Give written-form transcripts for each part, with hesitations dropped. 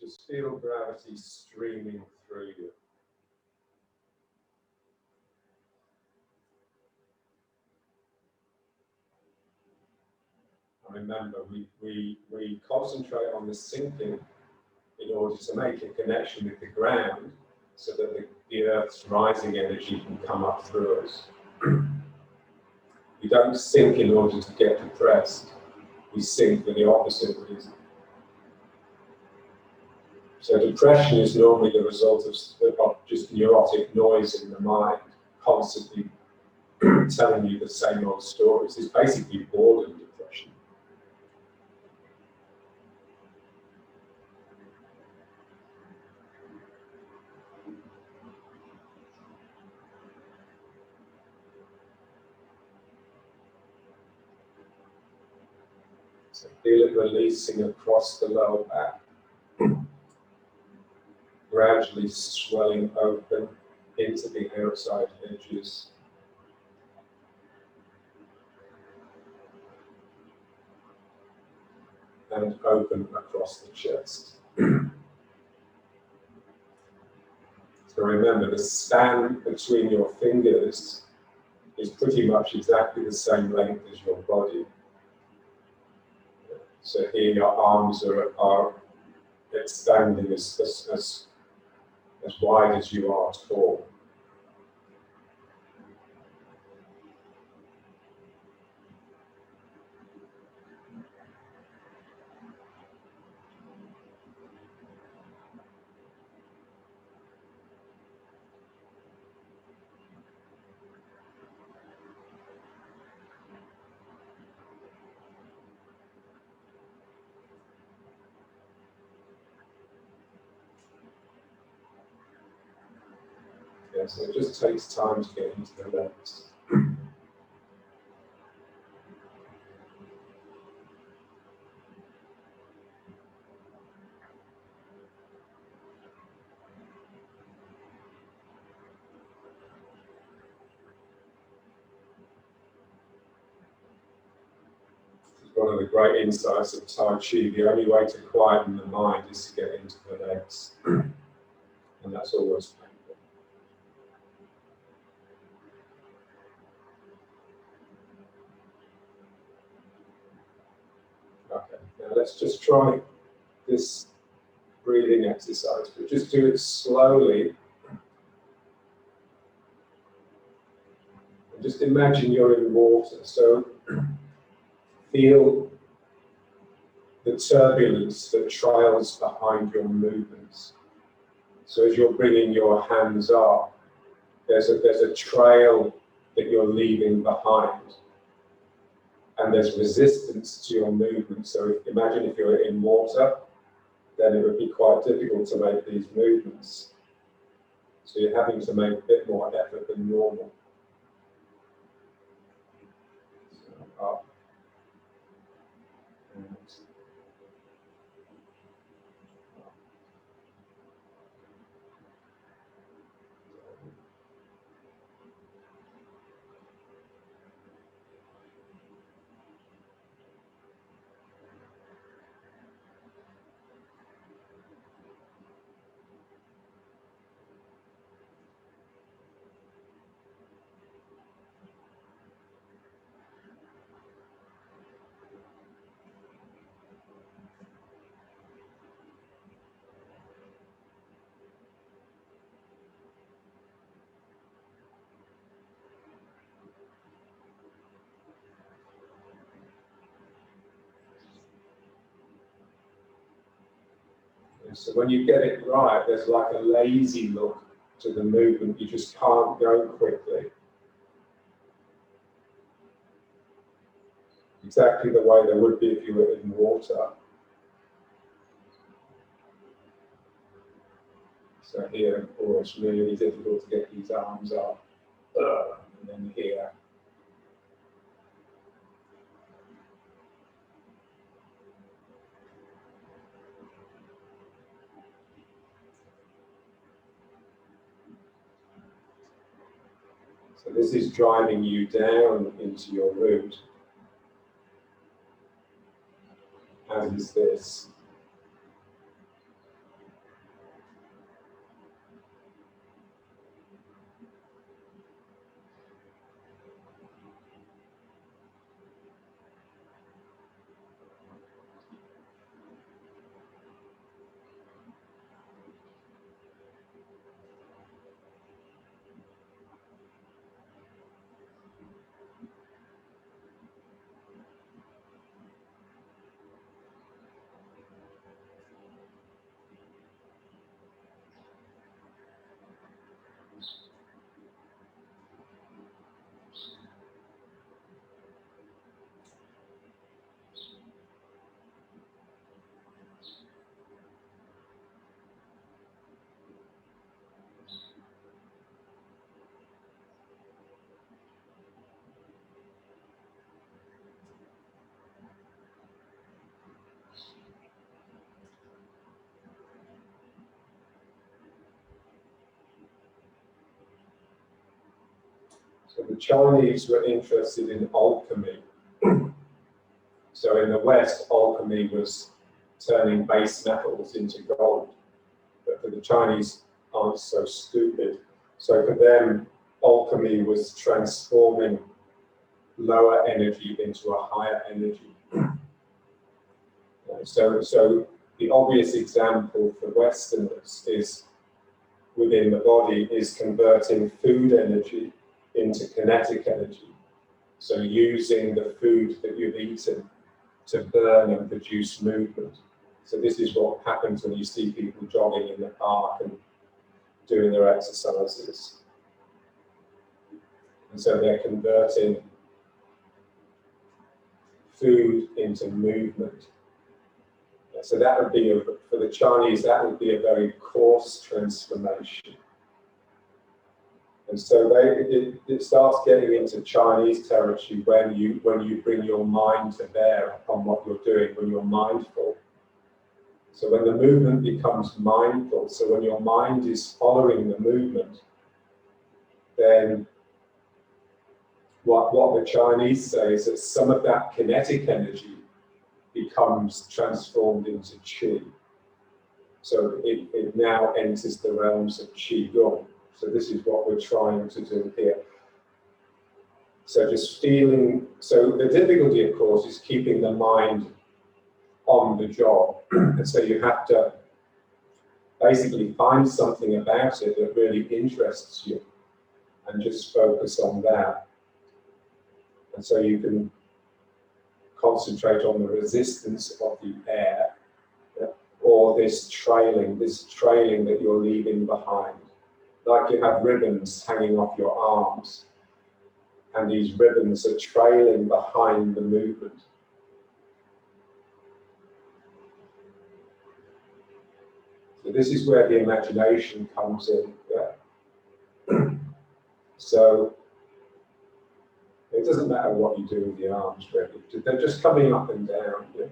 Just feel gravity streaming through you. Remember, we concentrate on the sinking in order to make a connection with the ground so that the Earth's rising energy can come up through us. We don't sink in order to get depressed. We sink for the opposite reason. So depression is normally the result of just neurotic noise in the mind, constantly telling you the same old stories. It's basically boredom depression. So feel it releasing across the lower back, gradually swelling open into the outside edges. And open across the chest. So remember, the span between your fingers is pretty much exactly the same length as your body. So here your arms are expanding as wide as you are tall. Yeah, so it just takes time to get into the legs. One of the great insights of Tai Chi, the only way to quieten the mind is to get into the legs. And that's always painful. Okay, now let's just try this breathing exercise, but just do it slowly. And just imagine you're in water, so feel the turbulence that trails behind your movements. So as you're bringing your hands up, there's a trail that you're leaving behind. And there's resistance to your movement. So imagine if you're in water, then it would be quite difficult to make these movements. So you're having to make a bit more effort than normal. So up and up. So when you get it right, there's like a lazy look to the movement. You just can't go quickly. Exactly the way there would be if you were in water. So here, oh, it's really difficult to get these arms up. And then here. So this is driving you down into your root, as is this. So the Chinese were interested in alchemy. So in the West, alchemy was turning base metals into gold. But for the Chinese, aren't so stupid. So for them, alchemy was transforming lower energy into a higher energy. So the obvious example for Westerners is within the body is converting food energy into kinetic energy. So using the food that you've eaten to burn and produce movement. So this is what happens when you see people jogging in the park and doing their exercises. And so they're converting food into movement. So that would be, for the Chinese, that would be a very coarse transformation. And so it starts getting into Chinese territory when you bring your mind to bear upon what you're doing, when you're mindful. So when the movement becomes mindful, so when your mind is following the movement, then what the Chinese say is that some of that kinetic energy becomes transformed into qi. So it now enters the realms of qigong. So this is what we're trying to do here. So just feeling, so the difficulty of course is keeping the mind on the job. And so you have to basically find something about it that really interests you and just focus on that. And so you can concentrate on the resistance of the air, or this trailing that you're leaving behind. Like you have ribbons hanging off your arms, and these ribbons are trailing behind the movement. So this is where the imagination comes in. Yeah. So it doesn't matter what you do with the arms, really. They're just coming up and down. Yeah.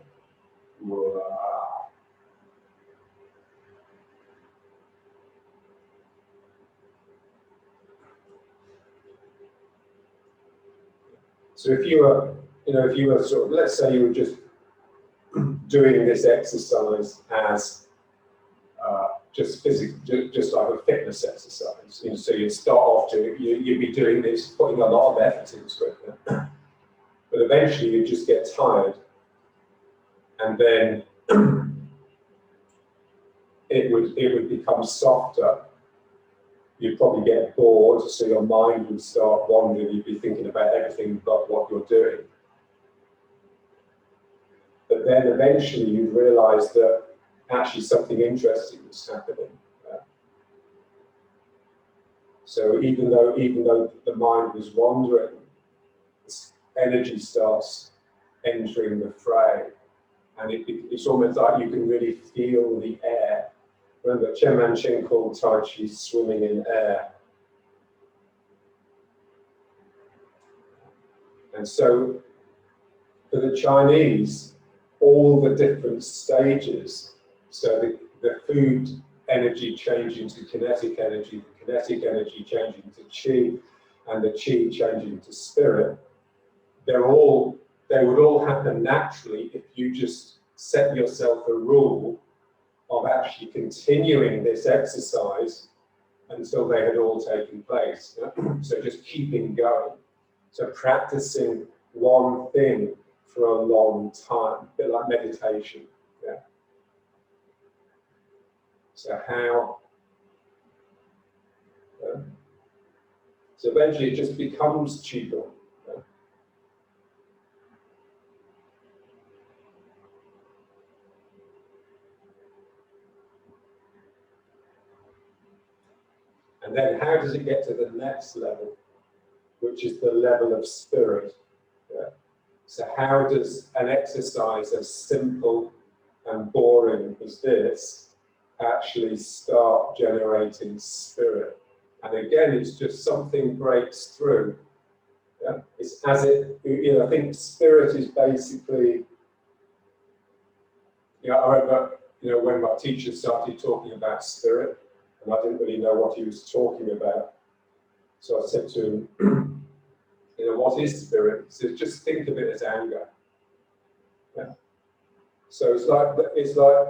So if you were sort of, let's say you were just doing this exercise as just physical, just like a fitness exercise. So you start off you'd be doing this, putting a lot of effort into it. But eventually you just get tired, and then it would become softer. You'd probably get bored, so your mind would start wandering. You'd be thinking about everything but what you're doing. But then eventually you'd realize that actually something interesting is happening. So even though the mind was wandering, this energy starts entering the fray, and it's almost like you can really feel the air. Remember, Chen Manqing called Tai Chi swimming in air. And so for the Chinese, all the different stages, so the food energy changing to kinetic energy, the kinetic energy changing to qi, and the qi changing to spirit, they would all happen naturally if you just set yourself a rule of actually continuing this exercise until they had all taken place. So just keeping going. So practicing one thing for a long time, a bit like meditation. Yeah. So how? So eventually it just becomes qigong. Yeah. And then how does it get to the next level, which is the level of spirit? Yeah. So how does an exercise as simple and boring as this actually start generating spirit? And again, it's just something breaks through. Yeah? It's as it, I think spirit is basically, I remember, when my teacher started talking about spirit, and I didn't really know what he was talking about. So I said to him, what is spirit? So just think of it as anger. Yeah. So it's like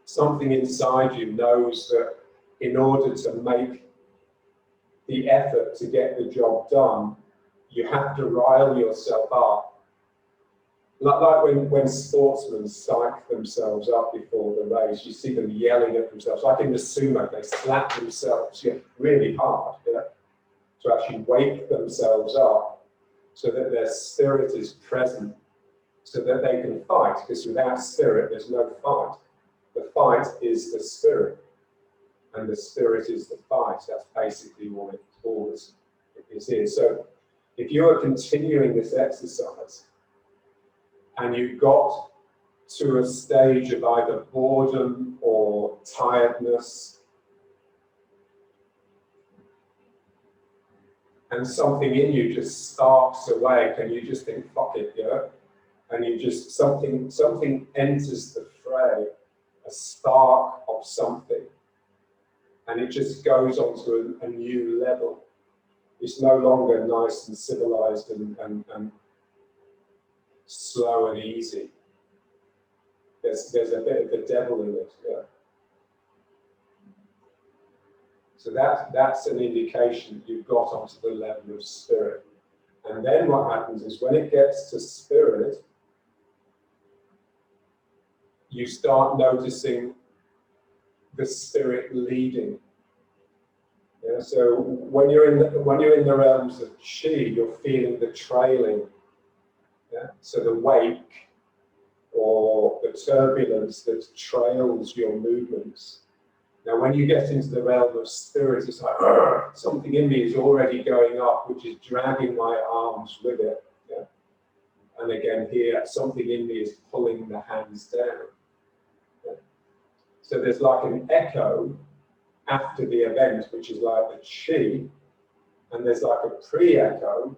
something inside you knows that in order to make the effort to get the job done, you have to rile yourself up. Like when sportsmen psych themselves up before the race, you see them yelling at themselves. Like in the sumo, they slap themselves really hard, to actually wake themselves up so that their spirit is present, so that they can fight. Because without spirit, there's no fight. The fight is the spirit, and the spirit is the fight. That's basically what it is. So if you are continuing this exercise, and you got to a stage of either boredom or tiredness, and something in you just sparks awake, and you just think, fuck it, and you just, something enters the fray, a spark of something, and it just goes on to a new level. It's no longer nice and civilized and slow and easy. There's a bit of the devil in it, So that's an indication you've got onto the level of spirit. And then what happens is when it gets to spirit, you start noticing the spirit leading. So when you're in the realms of chi, you're feeling the trailing. So the wake or the turbulence that trails your movements. Now, when you get into the realm of spirit, it's like something in me is already going up, which is dragging my arms with it. And again, here, something in me is pulling the hands down. So there's like an echo after the event, which is like the chi, and there's like a pre-echo,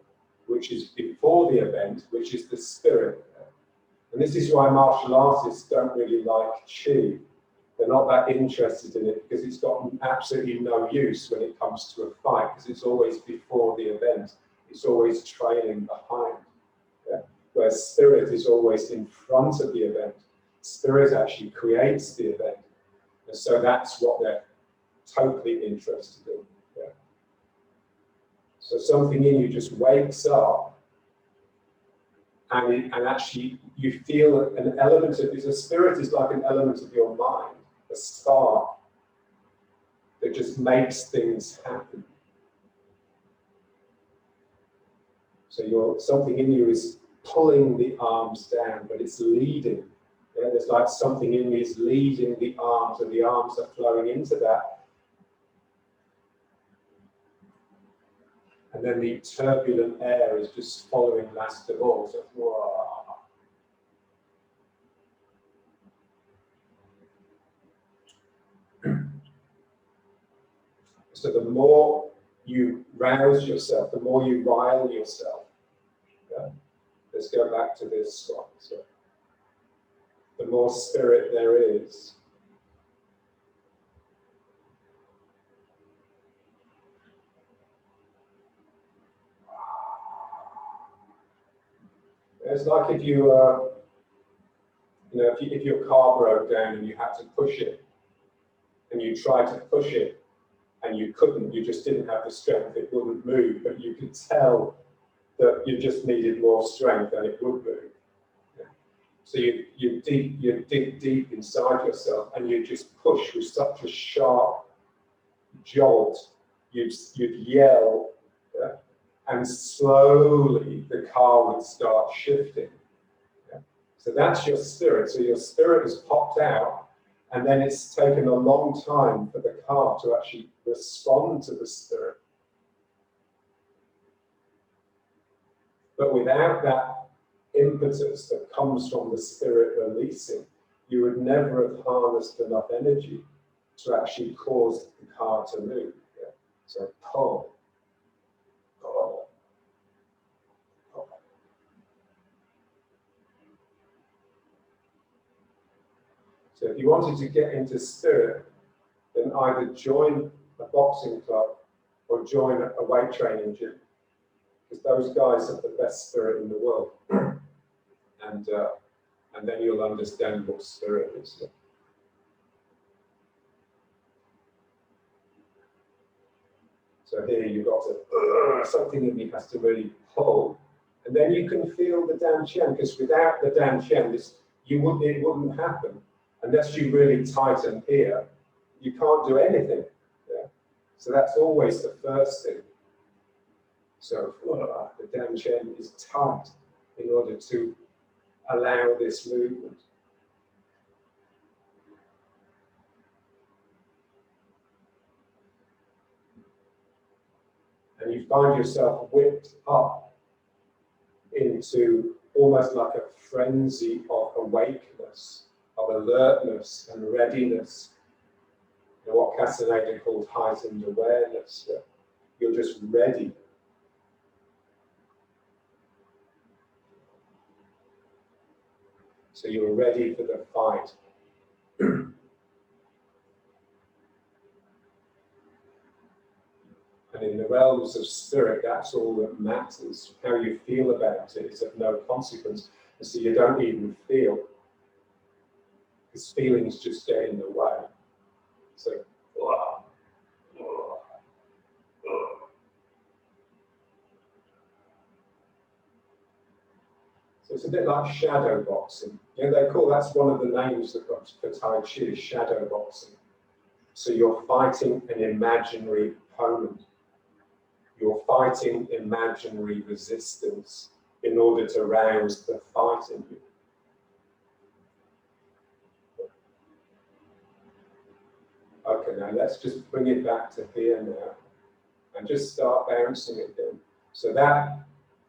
which is before the event, which is the spirit. And this is why martial artists don't really like chi. They're not that interested in it because it's got absolutely no use when it comes to a fight, because it's always before the event. It's always trailing behind. Where spirit is always in front of the event. Spirit actually creates the event. And so that's what they're totally interested in. So something in you just wakes up, and actually you feel an element of it. A spirit is like an element of your mind, a spark that just makes things happen. So something in you is pulling the arms down, but it's leading. There's like something in me is leading the arms, and the arms are flowing into that. And then the turbulent air is just following last of all. So, whoa. So the more you rouse yourself, the more you rile yourself. Let's go back to this one. So the more spirit there is, it's like if you, if your car broke down and you had to push it, and you tried to push it, and you couldn't, you just didn't have the strength, it wouldn't move, but you could tell that you just needed more strength and it would move. So you dig deep inside yourself, and you just push with such a sharp jolt, you'd yell, and slowly the car would start shifting. So that's your spirit. So your spirit has popped out, and then it's taken a long time for the car to actually respond to the spirit. But without that impetus that comes from the spirit releasing, you would never have harnessed enough energy to actually cause the car to move. So pull, pull, pull. So if you wanted to get into spirit, then either join a boxing club or join a weight training gym, because those guys have the best spirit in the world. And then you'll understand what spirit is. So here you've got to, something in you has to really pull, and then you can feel the Dan Chen, because without the Dan Chen, it wouldn't happen. Unless you really tighten here, you can't do anything. Yeah? So that's always the first thing. So the Dan Chen is tight in order to allow this movement. And you find yourself whipped up into almost like a frenzy of awakeness, of alertness and readiness. And what Castaneda called heightened awareness. You're just ready. So you're ready for the fight. And in the realms of spirit, that's all that matters. How you feel about it is of no consequence. And so you don't even feel, because feelings just get in the way. So, so it's a bit like shadow boxing. You know, they call that's one of the names that got for Tai Chi is shadow boxing. So you're fighting an imaginary opponent. You're fighting imaginary resistance in order to rouse the fight in you. Okay, now let's just bring it back to here now and just start bouncing it in. So that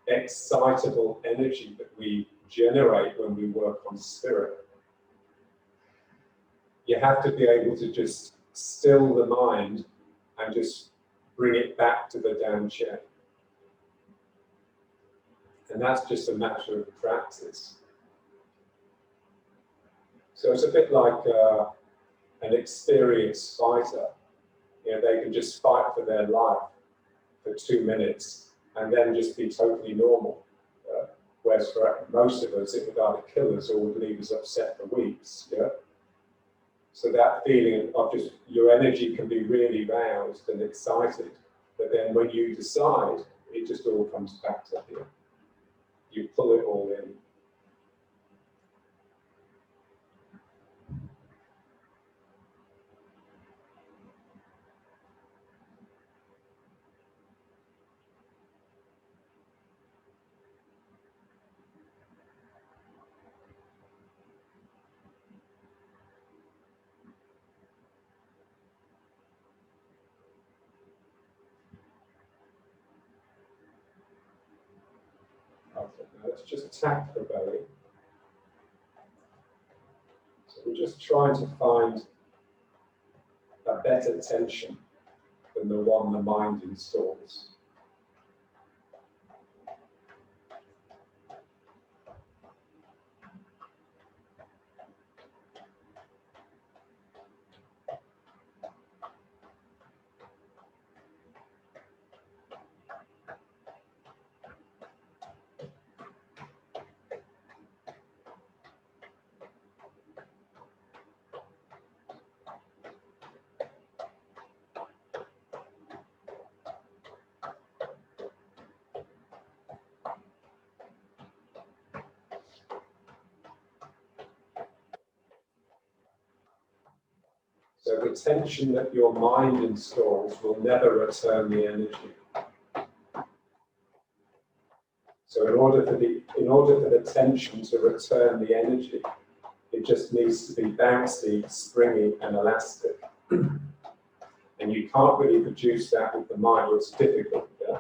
excitable energy that we generate when we work on spirit, you have to be able to just still the mind and just bring it back to the Dan Chen. And that's just a matter of practice. So it's a bit like an experienced fighter. You know, they can just fight for their life for 2 minutes and then just be totally normal. Whereas for most of us, it would either kill us or would leave us upset for weeks. Yeah? So that feeling of just your energy can be really roused and excited, but then when you decide, it just all comes back to here. You pull it all in. Okay, now let's just tap the belly. So we're just trying to find a better tension than the one the mind installs. So the tension that your mind installs will never return the energy. So in order for the tension to return the energy, it just needs to be bouncy, springy, and elastic. And you can't really produce that with the mind, or it's difficult. Yeah?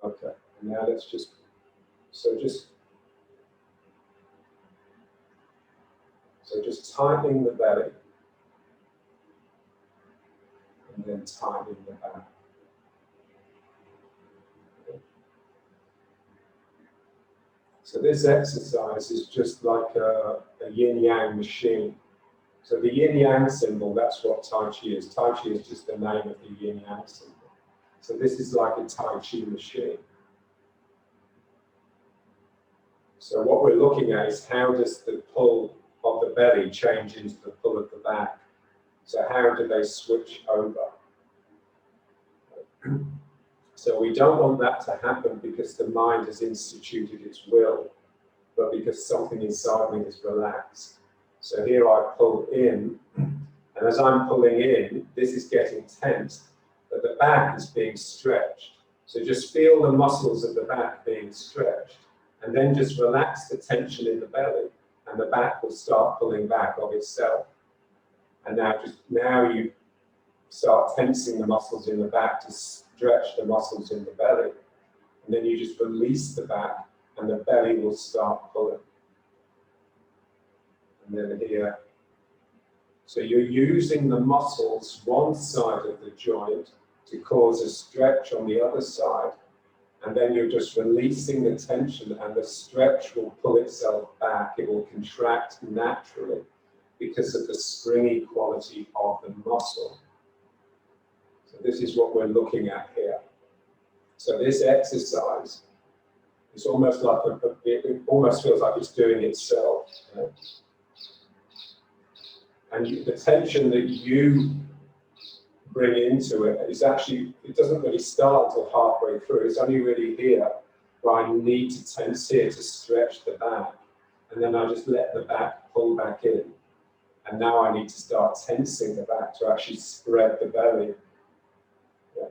Okay, and now let's just tightening the belly. and then tightening the back. So this exercise is just like a yin-yang machine. So the yin-yang symbol, that's what Tai Chi is. Tai Chi is just the name of the yin-yang symbol. So this is like a Tai Chi machine. So what we're looking at is how does the pull of the belly change into the pull of the back? So how do they switch over? So we don't want that to happen because the mind has instituted its will, but because something inside me is relaxed. So here I pull in, and as I'm pulling in, this is getting tense, but the back is being stretched. So just feel the muscles of the back being stretched, and then just relax the tension in the belly, and the back will start pulling back of itself. And now you start tensing the muscles in the back to stretch the muscles in the belly. And then you just release the back and the belly will start pulling. And then here. So you're using the muscles one side of the joint to cause a stretch on the other side. And then you're just releasing the tension and the stretch will pull itself back. It will contract naturally because of the springy quality of the muscle. So this is what we're looking at here. So this exercise is almost like it almost feels like it's doing itself. You know? And the tension that you bring into it is actually, it doesn't really start until halfway through. It's only really here where I need to tense here to stretch the back. And then I just let the back pull back in. And now I need to start tensing the back to actually spread the belly. Yeah.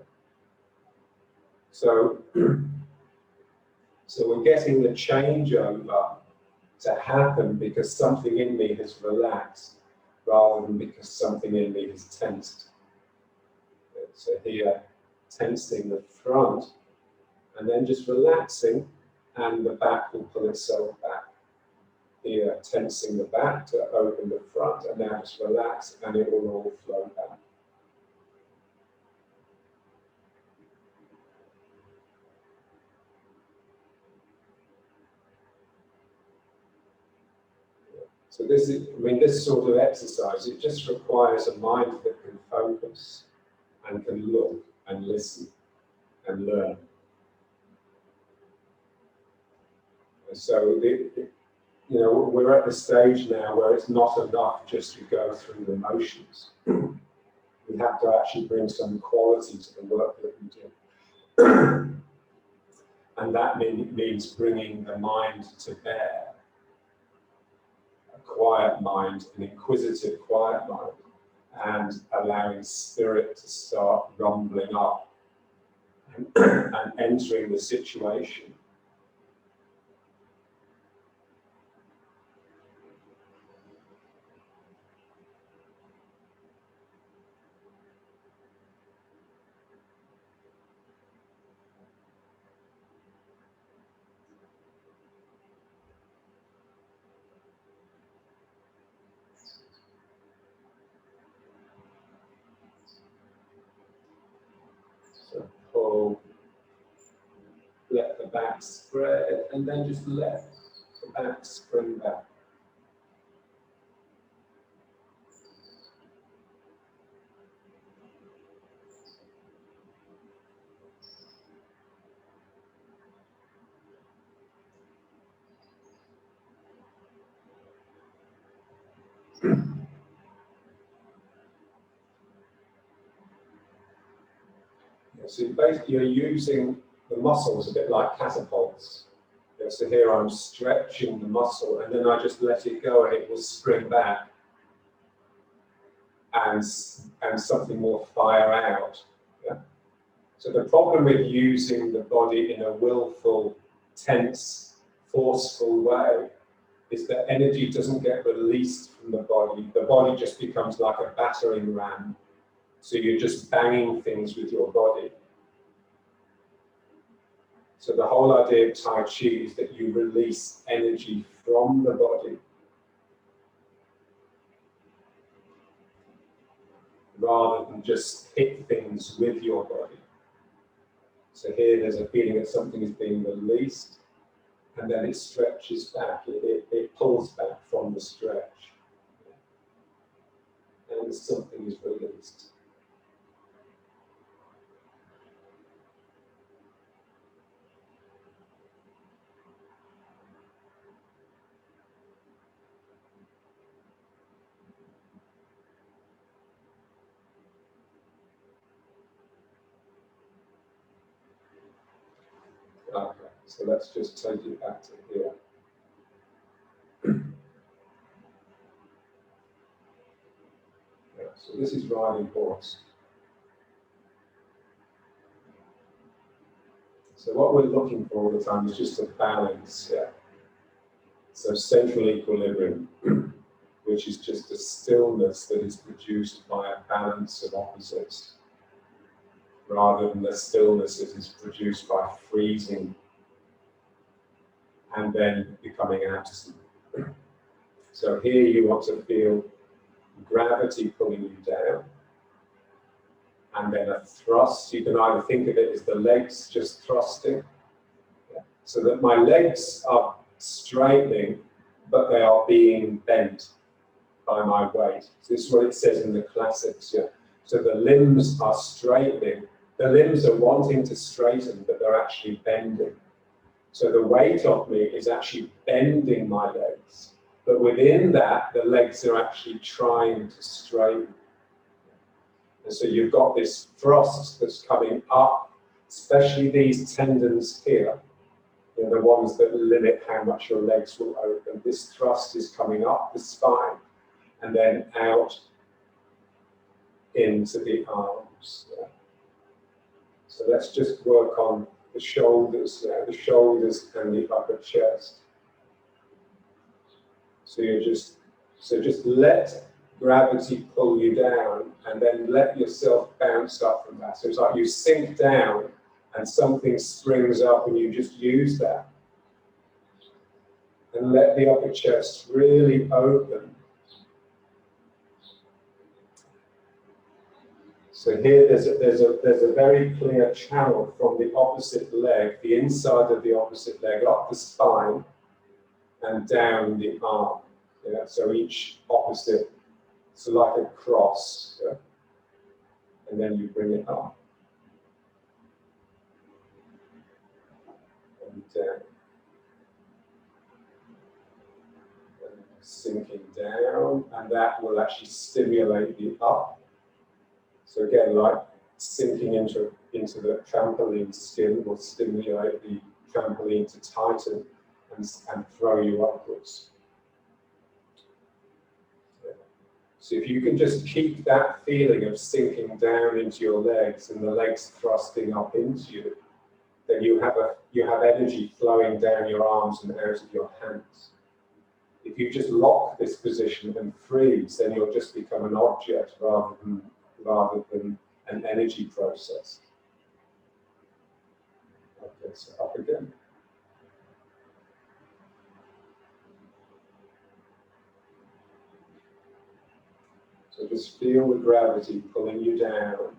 So we're getting the changeover to happen because something in me has relaxed rather than because something in me has tensed. So here, tensing the front and then just relaxing and the back will pull itself back. Here, tensing the back to open the front and now just relax and it will all flow back. So this is, this sort of exercise, it just requires a mind that can focus and can look and listen and learn. And so, we're at the stage now where it's not enough just to go through the motions. We have to actually bring some quality to the work that we do. And that means bringing the mind to bear. A quiet mind, an inquisitive quiet mind, and allowing spirit to start rumbling up and entering the situation. So pull, let the back spread, and then just let the back spring back. So basically you're using the muscles a bit like catapults. So here I'm stretching the muscle and then I just let it go and it will spring back and something will fire out. Yeah? So the problem with using the body in a willful, tense, forceful way is that energy doesn't get released from the body. The body just becomes like a battering ram. So you're just banging things with your body. So the whole idea of Tai Chi is that you release energy from the body rather than just hit things with your body. So here there's a feeling that something is being released, and then it stretches back, it pulls back from the stretch, and something is released. Okay, so let's just take it back to here. Yeah, so this is riding horse. So what we're looking for all the time is just a balance, yeah. So central equilibrium, which is just a stillness that is produced by a balance of opposites, rather than the stillness that is produced by freezing and then becoming absent. So here you want to feel gravity pulling you down, and then a thrust. You can either think of it as the legs just thrusting, yeah, so that my legs are straightening, but they are being bent by my weight. So this is what it says in the classics, yeah. So the limbs are straightening. The limbs are wanting to straighten, but they're actually bending. So the weight of me is actually bending my legs. But within that, the legs are actually trying to straighten. And so you've got this thrust that's coming up, especially these tendons here, you know, the ones that limit how much your legs will open. This thrust is coming up the spine and then out into the arms. Yeah. So let's just work on the shoulders now, the shoulders and the upper chest. So just let gravity pull you down, and then let yourself bounce up from that. So it's like you sink down and something springs up and you just use that. And let the upper chest really open. So here there's a very clear channel from the opposite leg, the inside of the opposite leg, up the spine and down the arm. Yeah? So each opposite, it's like a cross, yeah? And then you bring it up and down, and sinking down, and that will actually stimulate the up. So again, like sinking into the trampoline skin will stimulate the trampoline to tighten and throw you upwards. So if you can just keep that feeling of sinking down into your legs and the legs thrusting up into you, then you have energy flowing down your arms and out of your hands. If you just lock this position and freeze, then you'll just become an object rather than an energy process. Okay, so up again. So just feel the gravity pulling you down.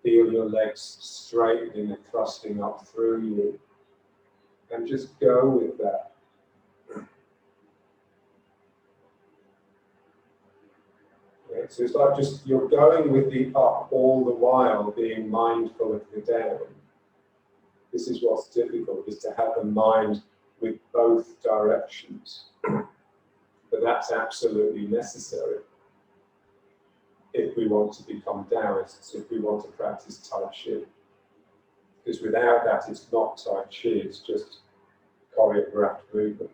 Feel your legs straightening and thrusting up through you. And just go with that. Okay, so it's like just you're going with the up all the while being mindful of the down. This is what's difficult, is to have the mind with both directions. But that's absolutely necessary if we want to become Taoists, if we want to practice Tai Chi. Because without that, it's not Tai Chi, it's just choreographed movement.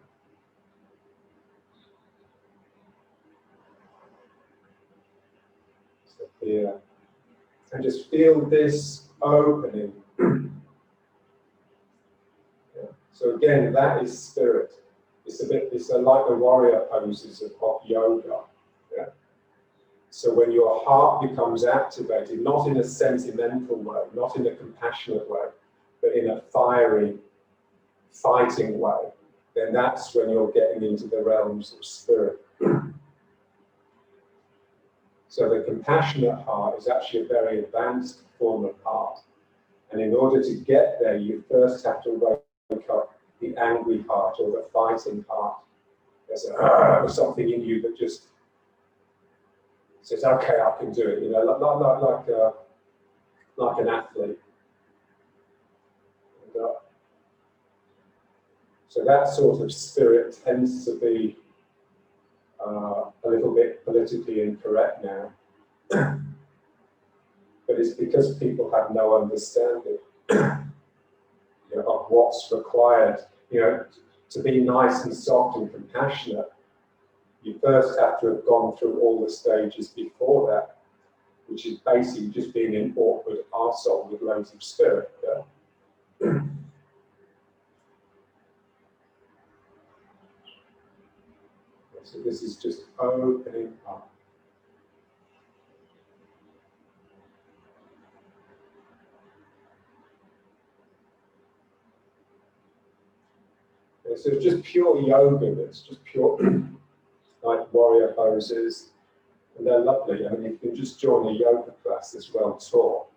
So here, and just feel this opening. Yeah. So again, that is spirit. It's like the warrior poses of yoga. Yeah. So when your heart becomes activated, not in a sentimental way, not in a compassionate way, but in a fiery, fighting way, then that's when you're getting into the realms of spirit. So the compassionate heart is actually a very advanced form of heart. And in order to get there, you first have to wake up the angry heart or the fighting heart. There's something in you that just says, okay, I can do it, like an athlete. And, so that sort of spirit tends to be a little bit politically incorrect now. But it's because people have no understanding of what's required. To be nice and soft and compassionate, you first have to have gone through all the stages before that, which is basically just being an awkward arsehole with loads of spirit. So this is just opening up. So it's just pure yoga, it's just pure like warrior poses, and they're lovely. I mean, you can just join a yoga class that's well taught.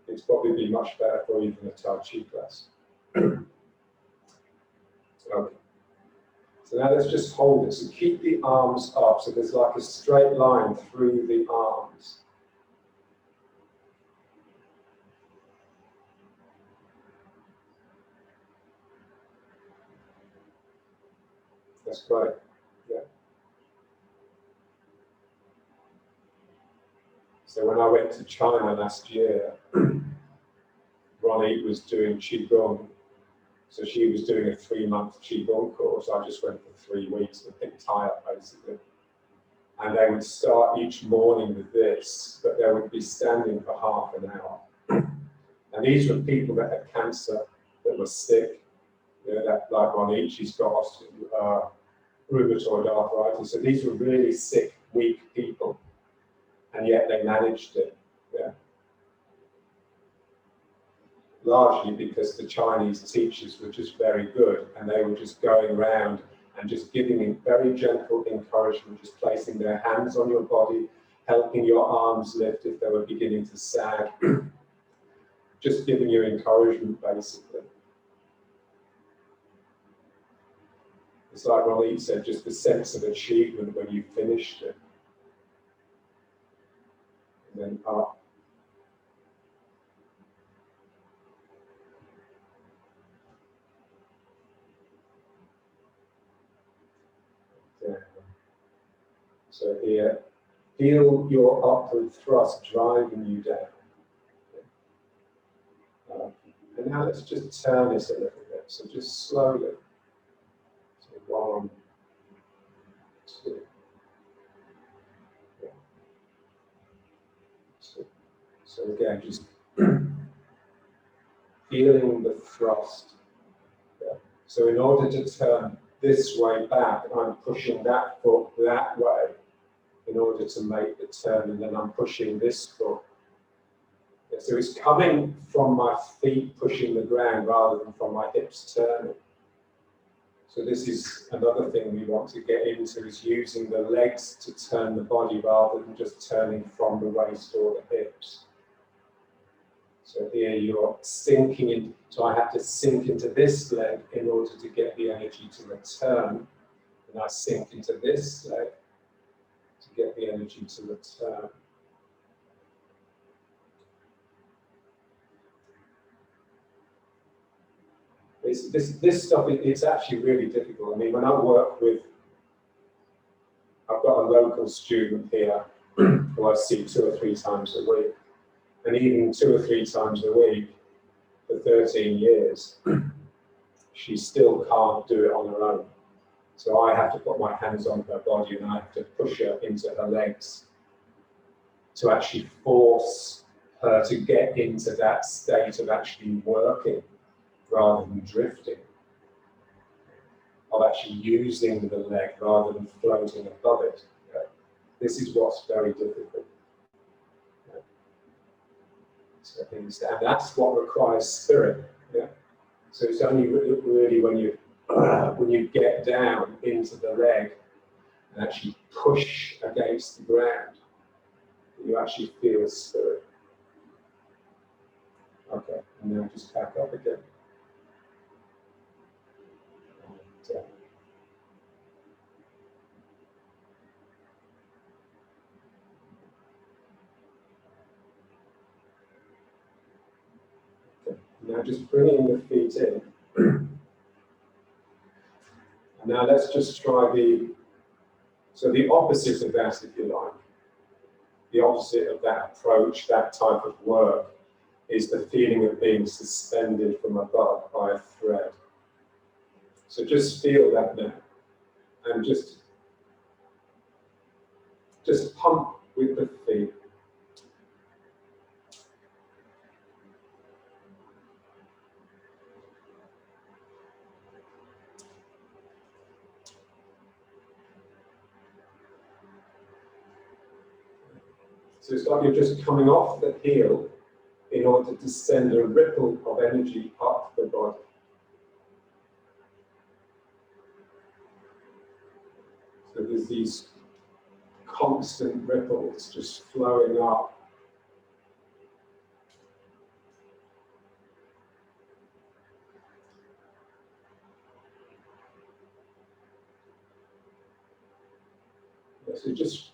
It's probably be much better for you than a Tai Chi class. Okay. So now let's just hold it. So keep the arms up. So there's like a straight line through the arms. That's great. Yeah. So when I went to China last year, Ronnie was doing Qigong. So she was doing a 3-month Qigong course. I just went for 3 weeks to pick tie up, basically. And they would start each morning with this, but they would be standing for half an hour. And these were people that had cancer, that were sick, that like Ronnie, she's got rheumatoid arthritis. So these were really sick, weak people, and yet they managed it. Yeah. Largely because the Chinese teachers were just very good, and they were just going around and just giving you very gentle encouragement, just placing their hands on your body, helping your arms lift if they were beginning to sag, just giving you encouragement, basically. It's like Ronnie said, just the sense of achievement when you finished it. And then up. Down. So here, feel your upward thrust driving you down. And now let's just turn this a little bit. So just slowly. So 1, 2, 1, 2. So again, just feeling the thrust. Yeah. So in order to turn this way back, I'm pushing that foot that way in order to make the turn, and then I'm pushing this foot. Yeah, so it's coming from my feet pushing the ground rather than from my hips turning. So this is another thing we want to get into, is using the legs to turn the body rather than just turning from the waist or the hips. So here you're sinking in, so I have to sink into this leg in order to get the energy to return. And I sink into this leg to get the energy to return. This stuff, it's actually really difficult. I mean, when I work with, I've got a local student here who I see 2 or 3 times a week. And even 2 or 3 times a week for 13 years, she still can't do it on her own. So I have to put my hands on her body and I have to push her into her legs to actually force her to get into that state of actually working rather than drifting, of actually using the leg rather than floating above it. Okay? This is what's very difficult. Okay? So, and that's what requires spirit. Yeah? So it's only really when you get down into the leg and actually push against the ground. You actually feel the spirit. Okay, and now just back up again. And, okay. Now just bringing the feet in. And now let's just try the opposite of that, if you like. The opposite of that approach, that type of work, is the feeling of being suspended from above by a thread. So just feel that now, and just pump with the feet. So it's like you're just coming off the heel in order to send a ripple of energy up the body. So there's these constant ripples just flowing up. So just,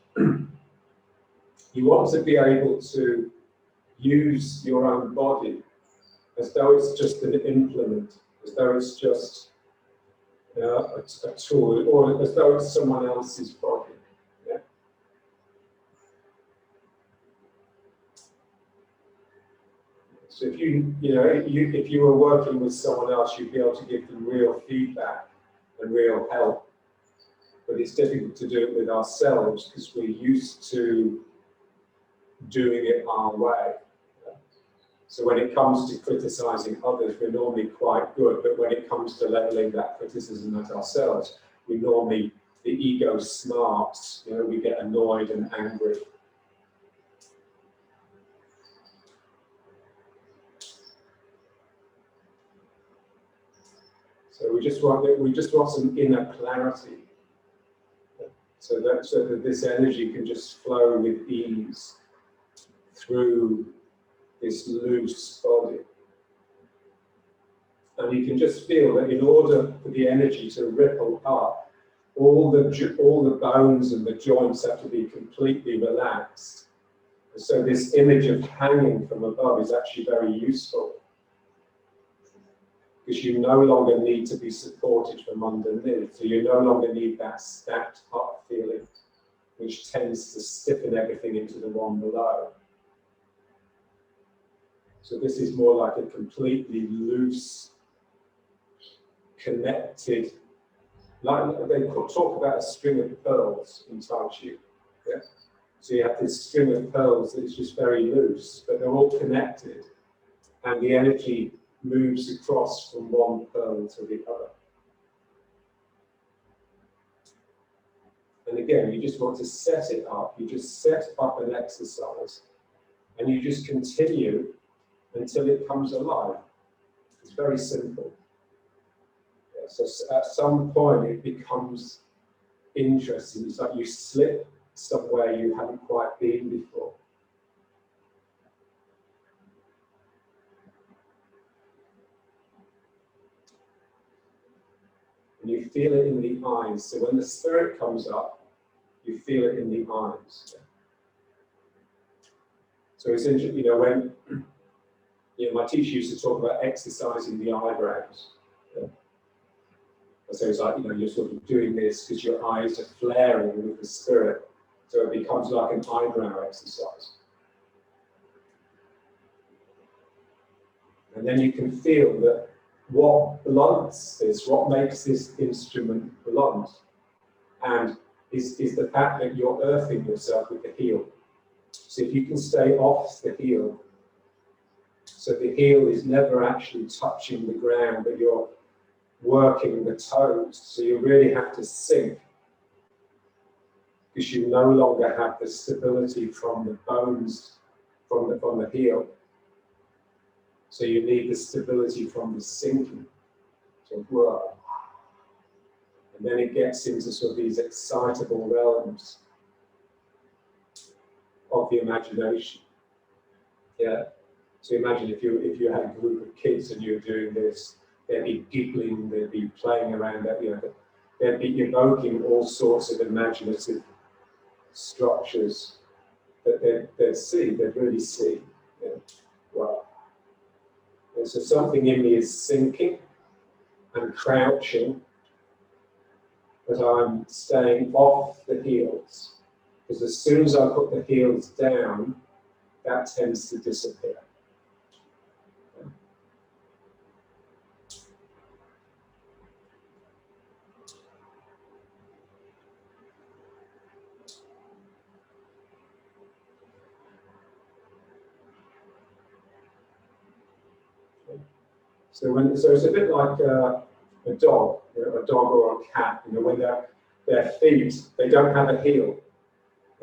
you want to be able to use your own body as though it's just an implement, as though it's just a tool, or as though it's someone else's body. Yeah? So if if you were working with someone else, you'd be able to give them real feedback and real help. But it's difficult to do it with ourselves because we're used to doing it our way. So when it comes to criticizing others, we're normally quite good, but when it comes to leveling that criticism at ourselves, the ego smarts, we get annoyed and angry. So we just want some inner clarity. So that this energy can just flow with ease through this loose body. And you can just feel that in order for the energy to ripple up, all the bones and the joints have to be completely relaxed. And so this image of hanging from above is actually very useful, because you no longer need to be supported from underneath. So you no longer need that stacked up feeling, which tends to stiffen everything into the one below. So this is more like a completely loose, connected, like they talk about a string of pearls in Tai Chi. Yeah? So you have this string of pearls that's just very loose, but they're all connected, and the energy moves across from one pearl to the other. And again, you just want to set it up. You just set up an exercise, and you just continue until it comes alive. It's very simple. Yeah, so at some point, it becomes interesting. It's like you slip somewhere you haven't quite been before. And you feel it in the eyes. So when the spirit comes up, you feel it in the eyes. So it's interesting, when my teacher used to talk about exercising the eyebrows. Yeah. So it's like, you're sort of doing this because your eyes are flaring with the spirit. So it becomes like an eyebrow exercise. And then you can feel that what blunts this, what makes this instrument blunt, and is the fact that you're earthing yourself with the heel. So if you can stay off the heel, so the heel is never actually touching the ground, but you're working the toes, so you really have to sink, because you no longer have the stability from the bones from the heel. So you need the stability from the sinking. So and And then it gets into sort of these excitable realms of the imagination. Yeah. So imagine if you had a group of kids and you're doing this, they'd be giggling, they'd be playing around, they'd be evoking all sorts of imaginative structures that they'd really see. Yeah. Wow. And so something in me is sinking and crouching, but I'm staying off the heels. Because as soon as I put the heels down, that tends to disappear. So it's a bit like a dog, a dog or a cat. When their feet, they don't have a heel.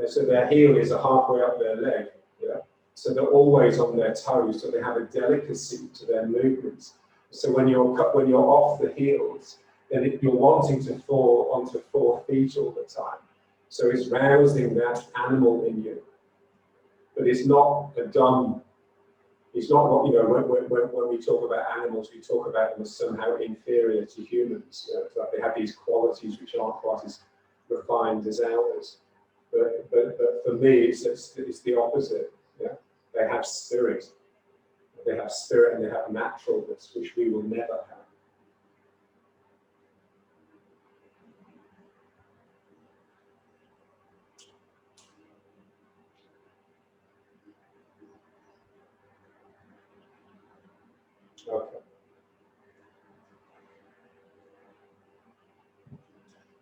So their heel is halfway up their leg. Yeah? So they're always on their toes. So they have a delicacy to their movements. So when you're off the heels, then you're wanting to fall onto 4 feet all the time. So it's rousing that animal in you. But it's not a dumb. It's not what, when we talk about animals, we talk about them as somehow inferior to humans. It's like they have these qualities which aren't quite as refined as ours. But for me, it's the opposite. Yeah? They have spirit. They have spirit and they have naturalness, which we will never have. Okay.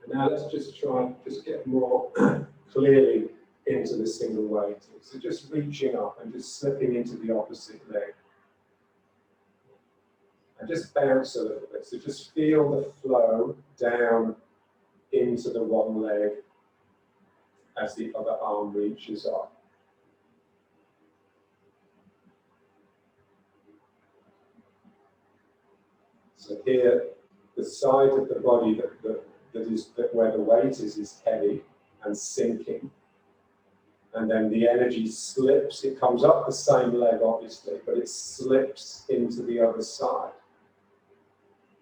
And now let's just try and just get more clearly into the single weighting. So just reaching up and just slipping into the opposite leg. And just bounce a little bit. So just feel the flow down into the one leg as the other arm reaches up. So here, the side of the body that where the weight is heavy and sinking. And then the energy slips. It comes up the same leg, obviously, but it slips into the other side.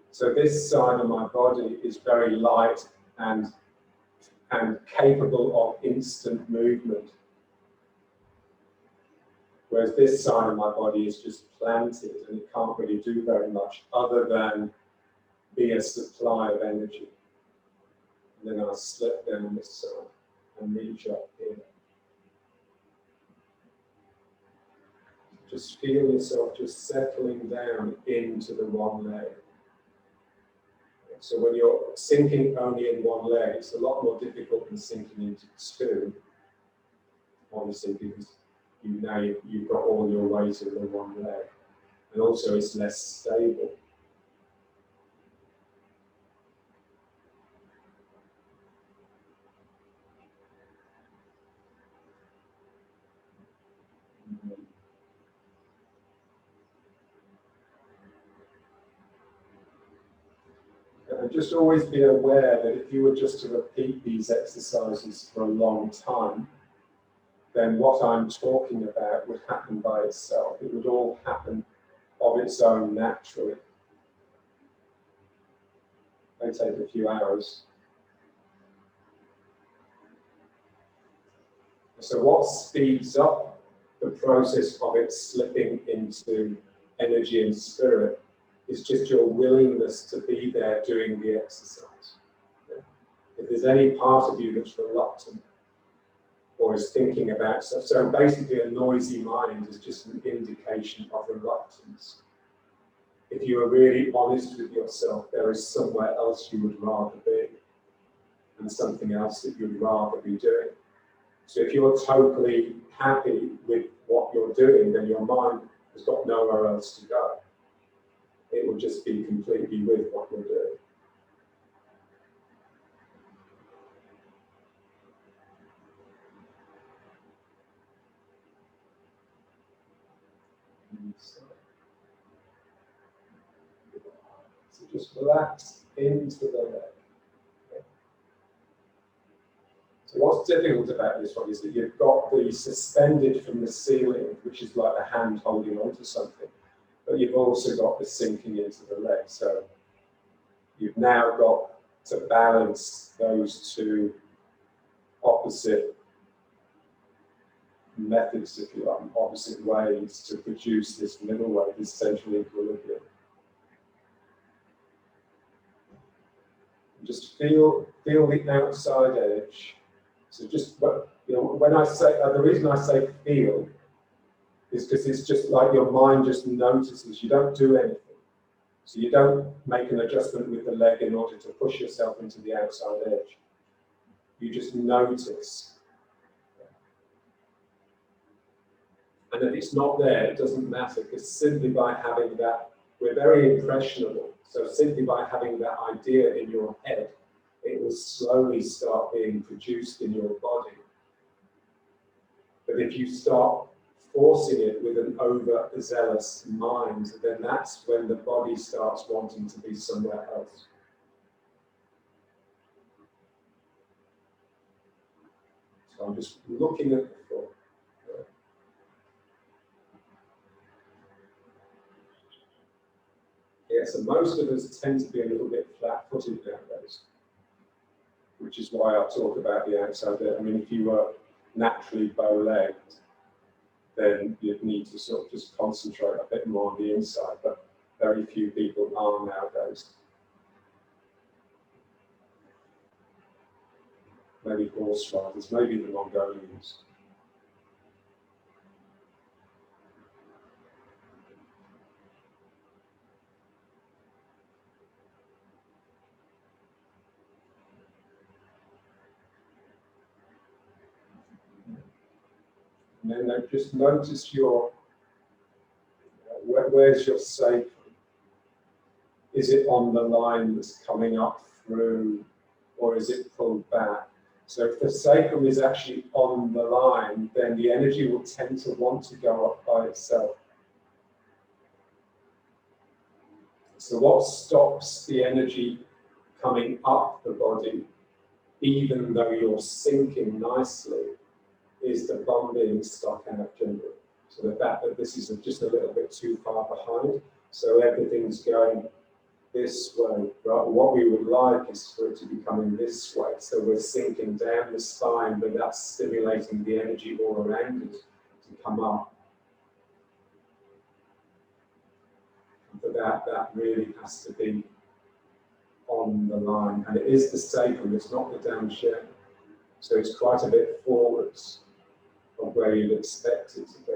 So this side of my body is very light and capable of instant movement. Whereas this side of my body is just planted and it can't really do very much other than be a supply of energy. And then I'll slip down this side and reach up here. Just feel yourself just settling down into the one leg. So when you're sinking only in one leg, it's a lot more difficult than sinking into two, obviously, because you've got all your weight in the one leg. And also it's less stable. And just always be aware that if you were just to repeat these exercises for a long time, then what I'm talking about would happen by itself. It would all happen of its own naturally. It may take a few hours. So what speeds up the process of it slipping into energy and spirit is just your willingness to be there doing the exercise. Yeah? If there's any part of you that's reluctant or is thinking about stuff, so basically a noisy mind is just an indication of reluctance. If you are really honest with yourself, there is somewhere else you would rather be and something else that you'd rather be doing. So if you're totally happy with what you're doing, then your mind has got nowhere else to go. It will just be completely with what you're doing. So just relax into the leg. So what's difficult about this one is that you've got the suspended from the ceiling, which is like a hand holding onto something, but you've also got the sinking into the leg. So you've now got to balance those two opposite methods, if you like, opposite ways to produce this middle way, this central equilibrium. Just feel the outside edge. So just, you know, when I say, the reason I say feel is because it's just like your mind just notices. You don't do anything. So you don't make an adjustment with the leg in order to push yourself into the outside edge. You just notice. And if it's not there, it doesn't matter, because simply by having that, we're very impressionable. So simply by having that idea in your head, it will slowly start being produced in your body. But if you start forcing it with an overzealous mind, then that's when the body starts wanting to be somewhere else. So I'm just looking at the thought. Yeah, so most of us tend to be a little bit flat-footed nowadays, which is why I talk about the outside there. I mean, if you were naturally bow-legged, then you'd need to sort of just concentrate a bit more on the inside, but very few people are nowadays. Maybe horse riders, maybe the Mongolians. And then just notice your, where's your sacrum? Is it on the line that's coming up through, or is it pulled back? So if the sacrum is actually on the line, then the energy will tend to want to go up by itself. So what stops the energy coming up the body, even though you're sinking nicely, is the bum being stuck out generally. So the fact that this is just a little bit too far behind, so everything's going this way. Right? What we would like is for it to be coming this way. So we're sinking down the spine, but that's stimulating the energy all around it to come up. And for that, that really has to be on the line. And it is the sacrum, it's not the down shaft. So it's quite a bit forwards of where you'd expect it to be.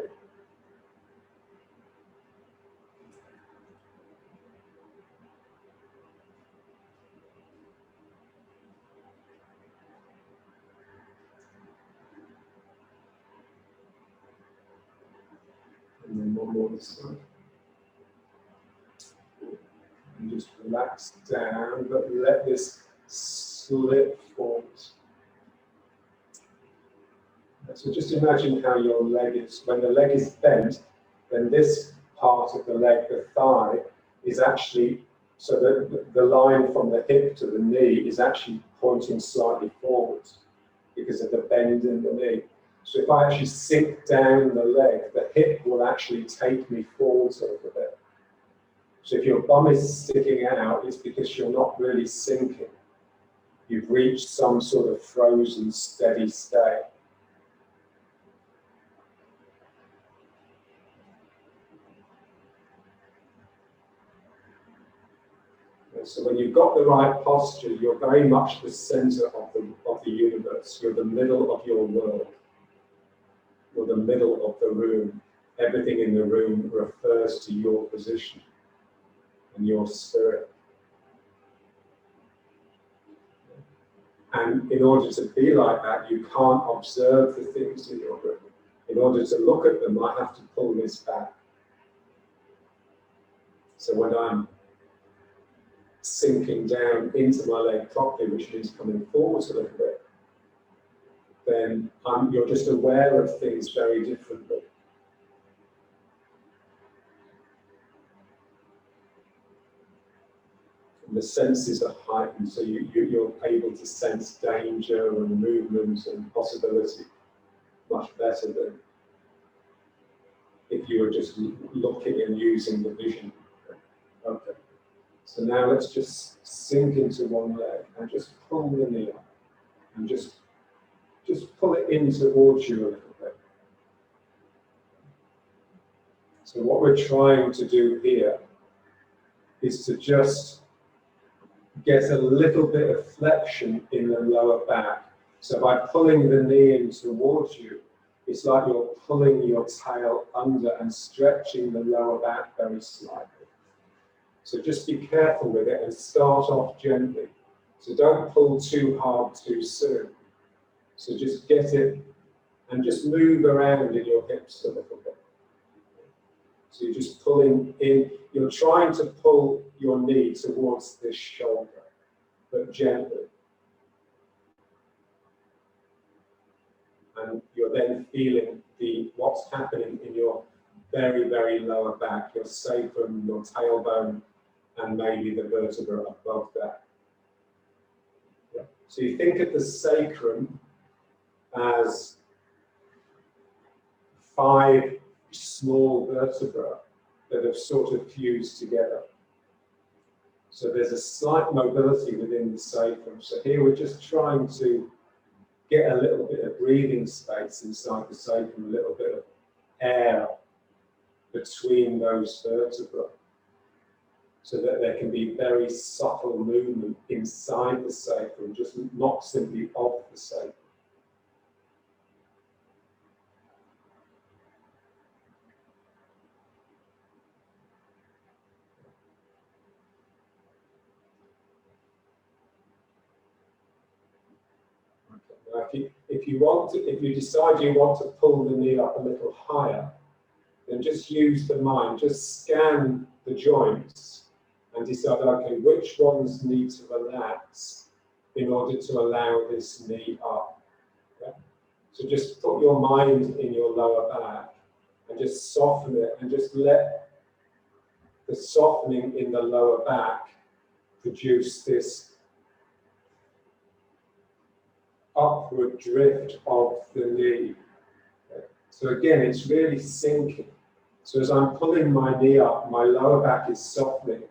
And then one more this side. And just relax down, but let this slip forward. So just imagine how your leg is, when the leg is bent, then this part of the leg, the thigh, is actually, so that the line from the hip to the knee is actually pointing slightly forwards because of the bend in the knee. So if I actually sink down the leg, the hip will actually take me forwards a little bit. So if your bum is sticking out, it's because you're not really sinking. You've reached some sort of frozen, steady state. And so when you've got the right posture, you're very much the center of the universe. You're the middle of your world. You're the middle of the room. Everything in the room refers to your position and your spirit. And in order to be like that, you can't observe the things in your room. In order to look at them, I have to pull this back. So when I'm sinking down into my leg properly, which means coming forwards a little bit, then you're just aware of things very differently. And the senses are heightened, so you're able to sense danger and movement and possibility much better than if you were just looking and using the vision. Okay. So now let's just sink into one leg and just pull the knee up and just pull it in towards you a little bit. So what we're trying to do here is to just get a little bit of flexion in the lower back. So by pulling the knee in towards you, it's like you're pulling your tail under and stretching the lower back very slightly. So just be careful with it and start off gently. So don't pull too hard too soon. So just get it and just move around in your hips a little bit. So you're just pulling in, you're trying to pull your knee towards this shoulder, but gently. And you're then feeling what's happening in your very, very lower back, your sacrum, your tailbone, and maybe the vertebra above that. Yeah. So you think of the sacrum as 5 small vertebrae that have sort of fused together. So there's a slight mobility within the sacrum. So here we're just trying to get a little bit of breathing space inside the sacrum, a little bit of air between those vertebrae, so that there can be very subtle movement inside the sacrum, just not simply of the sacrum. Now, if you decide you want to pull the knee up a little higher, then just use the mind, just scan the joints and decide, okay, which ones need to relax in order to allow this knee up. Okay? So just put your mind in your lower back and just soften it and just let the softening in the lower back produce this upward drift of the knee. Okay. So again, it's really sinking. So as I'm pulling my knee up, my lower back is softening,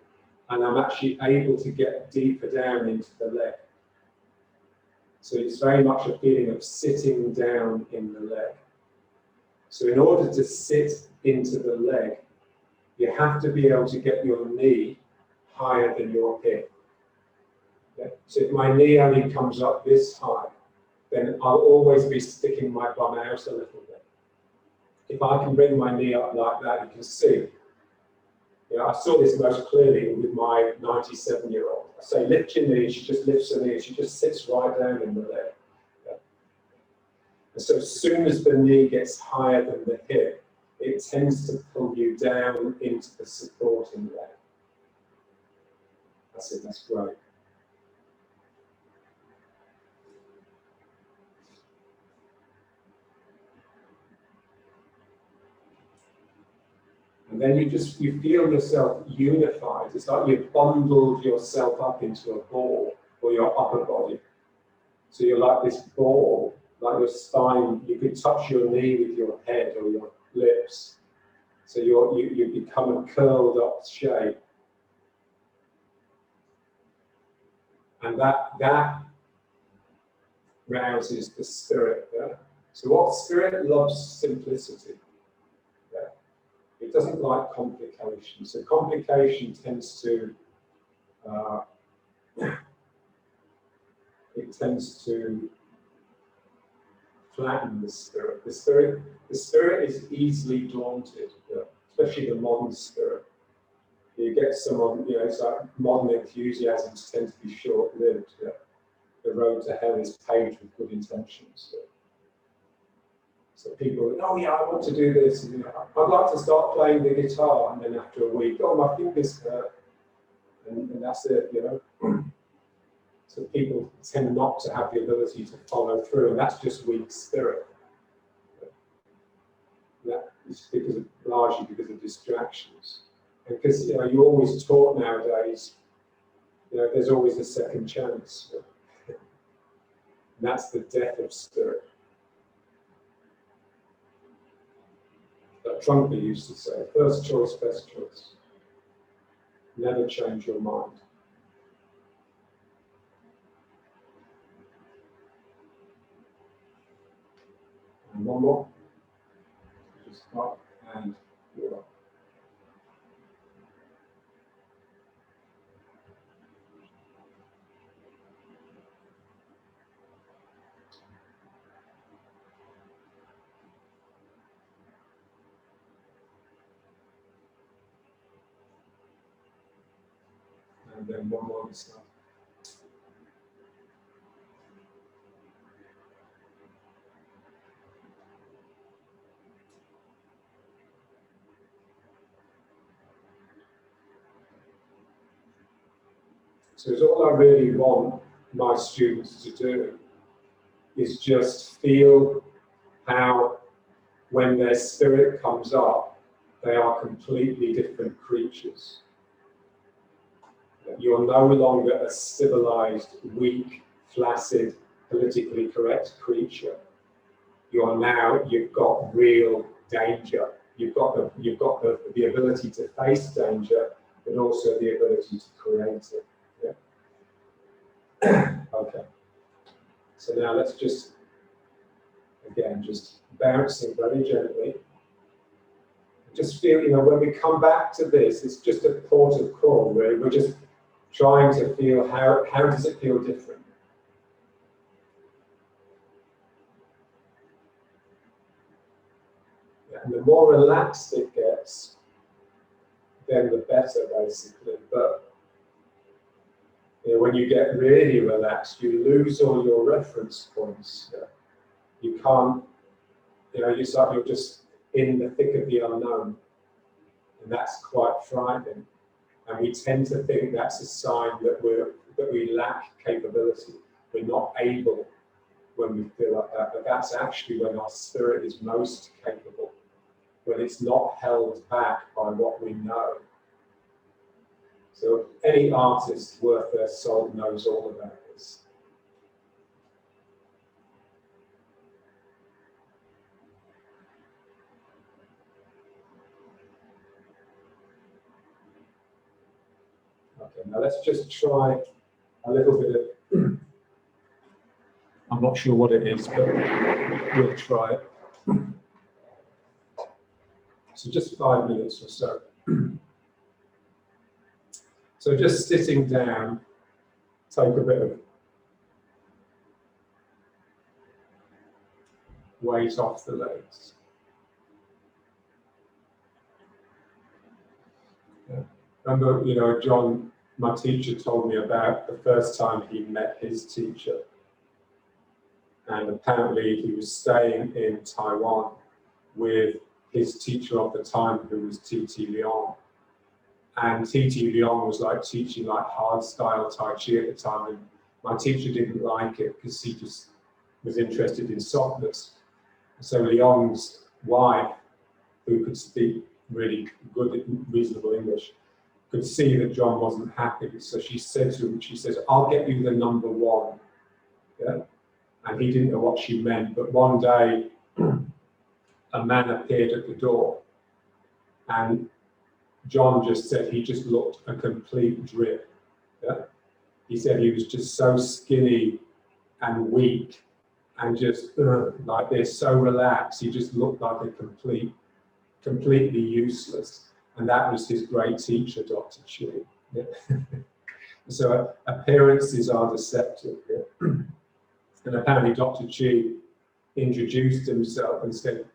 and I'm actually able to get deeper down into the leg. So it's very much a feeling of sitting down in the leg. So in order to sit into the leg, you have to be able to get your knee higher than your hip. Okay. So if my knee only comes up this high, then I'll always be sticking my bum out a little bit. If I can bring my knee up like that, you can see. You know, I saw this most clearly with my 97-year-old. I say, lift your knee, she just lifts her knee, she just sits right down in the leg. Yeah. And so as soon as the knee gets higher than the hip, it tends to pull you down into the supporting leg. That's it, that's great. And then you feel yourself unified. It's like you've bundled yourself up into a ball for your upper body. So you're like this ball, like your spine. You could touch your knee with your head or your lips. So you become a curled up shape. And that rouses the spirit. Yeah? So what spirit loves simplicity. Yeah? It doesn't like complication. So complication tends to flatten the spirit. The spirit is easily daunted, yeah? Especially the modern spirit. You get someone, you know, it's like modern enthusiasms tend to be short-lived. Yeah? The road to hell is paved with good intentions. Yeah? So people, oh yeah, I want to do this. And, you know, I'd like to start playing the guitar, and then after a week, oh, my fingers hurt, and that's it, you know. So people tend not to have the ability to follow through, and that's just weak spirit. That is largely because of distractions. Because, you know, you're always taught nowadays there's always a second chance. And that's the death of spirit. That Trungpa used to say, first choice, best choice. Never change your mind. And one more. Just up and you're up. And then one more this time. So all I really want my students to do is just feel how, when their spirit comes up, they are completely different creatures. You're no longer a civilized, weak, flaccid, politically correct creature. You've got real danger. You've got the ability to face danger, but also the ability to create it. Yeah. Okay. So now let's just bouncing very gently. Just feel, when we come back to this, it's just a port of call, really. We're just trying to feel how does it feel different. Yeah, and the more relaxed it gets, then the better, basically. But when you get really relaxed, you lose all your reference points. Yeah. You can't, you're just in the thick of the unknown, and that's quite frightening. And we tend to think that's a sign that we lack capability. We're not able when we feel like that, but that's actually when our spirit is most capable, when it's not held back by what we know. So any artist worth their salt knows all about this. Okay, now let's just try a little bit of, I'm not sure what it is, but we'll try it. So just 5 minutes or so. So just sitting down, take a bit of weight off the legs. Yeah. Remember, John, my teacher, told me about the first time he met his teacher. And apparently he was staying in Taiwan with his teacher of the time, who was T.T. Leong. And T.T. Leong was teaching hard style Tai Chi at the time. And my teacher didn't like it because he just was interested in softness. So Leong's wife, who could speak really good, reasonable English, could see that John wasn't happy. So she said to him, she says, "I'll get you the number one." Yeah? And he didn't know what she meant, but one day a man appeared at the door, and John just said he just looked a complete drip. Yeah? He said he was just so skinny and weak and just like this, so relaxed. He just looked like a completely useless. And that was his great teacher, Dr. Chi. Yeah? So appearances are deceptive. Yeah? And apparently Dr. Chi introduced himself and said,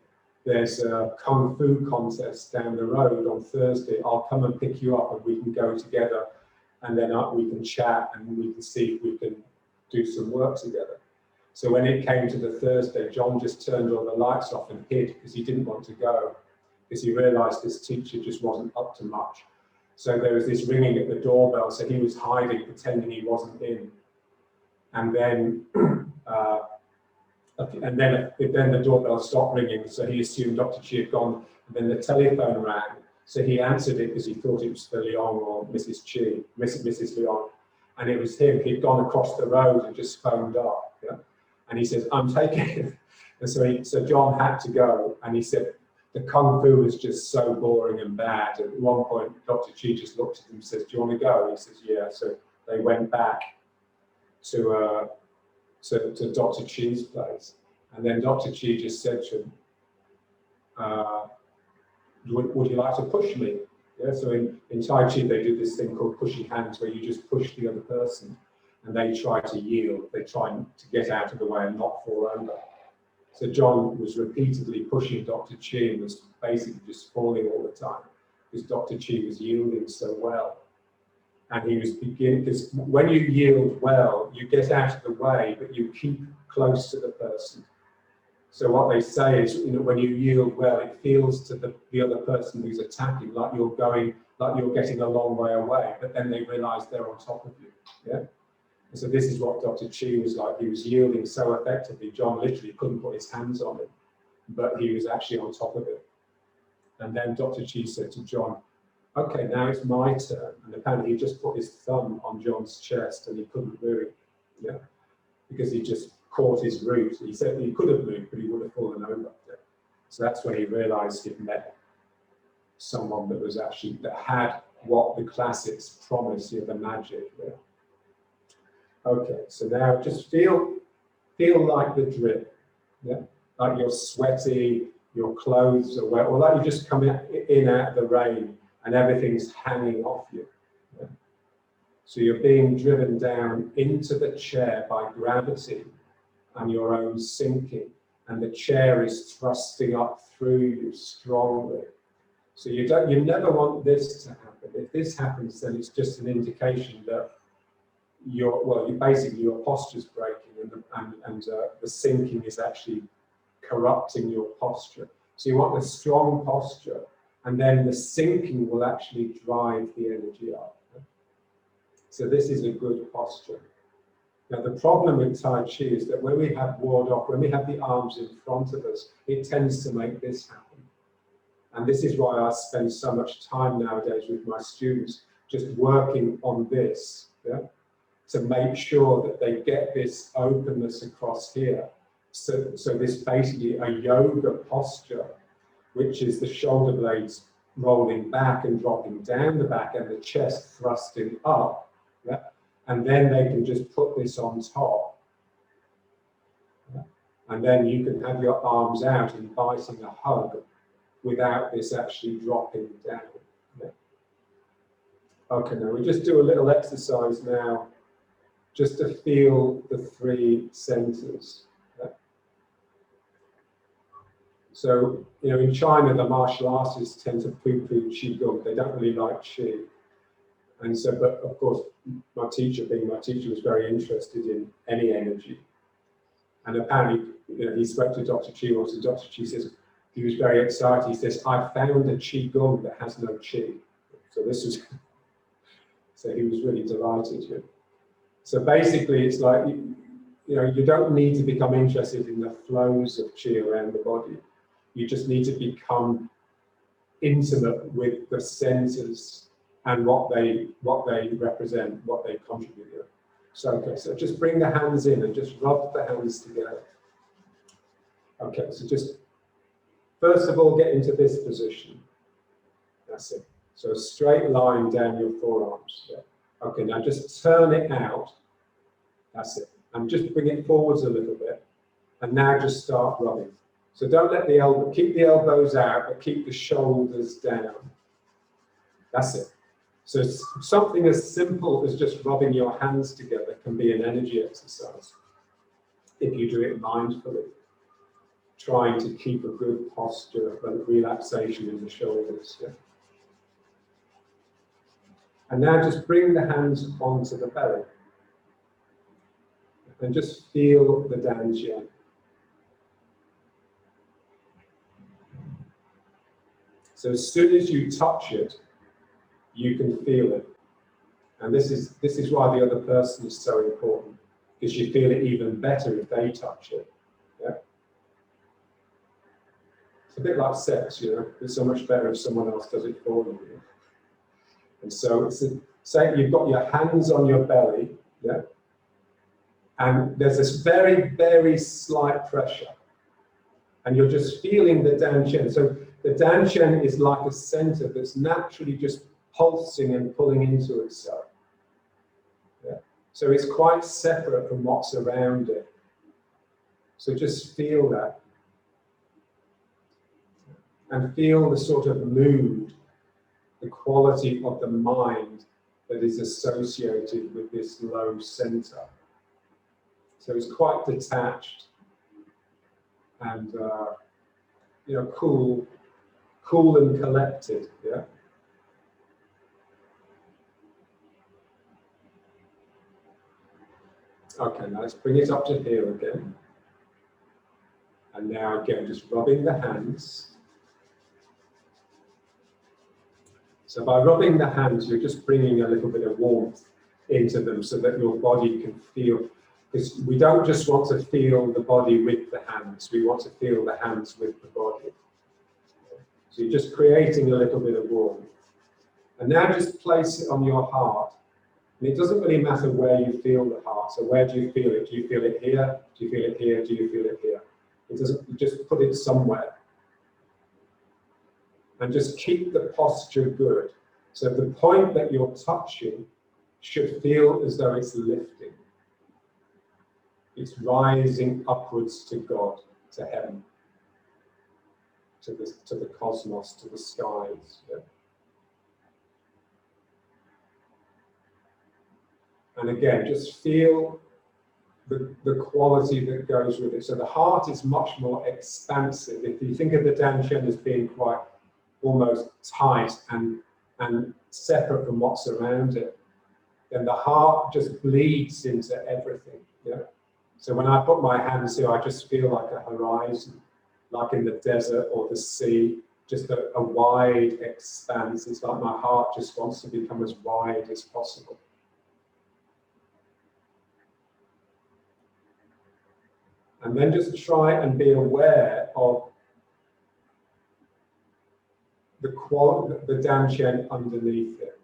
"There's a Kung Fu contest down the road on Thursday. I'll come and pick you up and we can go together, and then we can chat and we can see if we can do some work together." So when it came to the Thursday, John just turned all the lights off and hid because he didn't want to go, because he realized this teacher just wasn't up to much. So there was this ringing at the doorbell, so he was hiding, pretending he wasn't in. And then then the doorbell stopped ringing, so he assumed Dr. Chi had gone. And then the telephone rang, so he answered it because he thought it was for Leong or Mrs. Chi, Mrs. Leong. And it was him. He'd gone across the road and just phoned up. Yeah? And he says, I'm taking it. And so John had to go. And he said, the Kung Fu was just so boring and bad. At one point, Dr. Chi just looked at him and says, do you want to go? He says, yeah. So they went back to Dr. Chi's place. And then Dr. Chi just said to him, would you like to push me? Yeah, so in Tai Chi, they do this thing called pushing hands, where you just push the other person and they try to yield. They try to get out of the way and not fall over. So John was repeatedly pushing Dr. Chi and was basically just falling all the time because Dr. Chi was yielding so well. And he was beginning, because when you yield well, you get out of the way, but you keep close to the person. So what they say is, when you yield well, it feels to the other person who's attacking like you're getting a long way away, but then they realize they're on top of you. Yeah. And so this is what Dr. Chi was like. He was yielding so effectively, John literally couldn't put his hands on him, but he was actually on top of it. And then Dr. Chi said to John, okay, now it's my turn. And apparently he just put his thumb on John's chest and he couldn't move, yeah, because he just caught his root. He said he could have moved, but he would have fallen over. Yeah. So that's when he realized he'd met someone that had what the classics promise, the magic. Yeah. Okay, so now just feel like the drip, yeah, like you're sweaty, your clothes are wet, or like you just come in out of the rain and everything's hanging off you. Yeah. So you're being driven down into the chair by gravity and your own sinking, and the chair is thrusting up through you strongly. So you never want this to happen. If this happens, then it's just an indication that your posture's breaking, and the sinking is actually corrupting your posture. So you want a strong posture, and then the sinking will actually drive the energy up. So this is a good posture. Now the problem with Tai Chi is that when we have ward off, when we have the arms in front of us, it tends to make this happen. And this is why I spend so much time nowadays with my students just working on this, yeah, to make sure that they get this openness across here. So this basically a yoga posture, which is the shoulder blades rolling back and dropping down the back and the chest thrusting up. Yeah? And then they can just put this on top. Yeah? And then you can have your arms out inviting a hug without this actually dropping down. Yeah? Okay, now we just do a little exercise now just to feel the 3 centers. Yeah? So, in China, the martial artists tend to poo-poo Qigong. They don't really like Qi. And so, but of course, my teacher, was very interested in any energy. And apparently, he spoke to Dr. Chi once, and Dr. Chi says, he was very excited. He says, I found a Qigong that has no Qi. So this was, so he was really delighted. Yeah. So basically, it's like, you don't need to become interested in the flows of Qi around the body. You just need to become intimate with the centers and what they represent, what they contribute. So, okay, so just bring the hands in and just rub the hands together. Okay, so just, first of all, get into this position. That's it. So a straight line down your forearms. Yeah. Okay, now just turn it out. That's it. And just bring it forwards a little bit. And now just start rubbing. So don't let the elbow, keep the elbows out, but keep the shoulders down. That's it. So something as simple as just rubbing your hands together can be an energy exercise if you do it mindfully, trying to keep a good posture of relaxation in the shoulders. Yeah. And now just bring the hands onto the belly and just feel the danjian. So as soon as you touch it, you can feel it. And this is why the other person is so important, because you feel it even better if they touch it. Yeah? It's a bit like sex, It's so much better if someone else does it for you. And so say you've got your hands on your belly, yeah, and there's this very, very slight pressure, and you're just feeling the dantian. So the dantian is like a center that's naturally just pulsing and pulling into itself. Yeah. So it's quite separate from what's around it. So just feel that. And feel the sort of mood, the quality of the mind that is associated with this low center. So it's quite detached and you know, cool and collected. Yeah. Okay, now let's bring it up to here again. And now again, just rubbing the hands. So by rubbing the hands, you're just bringing a little bit of warmth into them so that your body can feel, because we don't just want to feel the body with the hands, we want to feel the hands with the body. So you're just creating a little bit of warmth. And now just place it on your heart. And it doesn't really matter where you feel the heart. So where do you feel it? Do you feel it here? Do you feel it here? Do you feel it here? It doesn't, you just put it somewhere. And just keep the posture good. So the point that you're touching should feel as though it's lifting. It's rising upwards to God, to heaven, to the cosmos, to the skies. Yeah. And again, just feel the quality that goes with it. So the heart is much more expansive. If you think of the dantian as being quite almost tight and separate from what's around it, then the heart just bleeds into everything. Yeah. So when I put my hands here, I just feel like a horizon, like in the desert or the sea, just a wide expanse. It's like my heart just wants to become as wide as possible. And then just try and be aware of the dantian underneath it.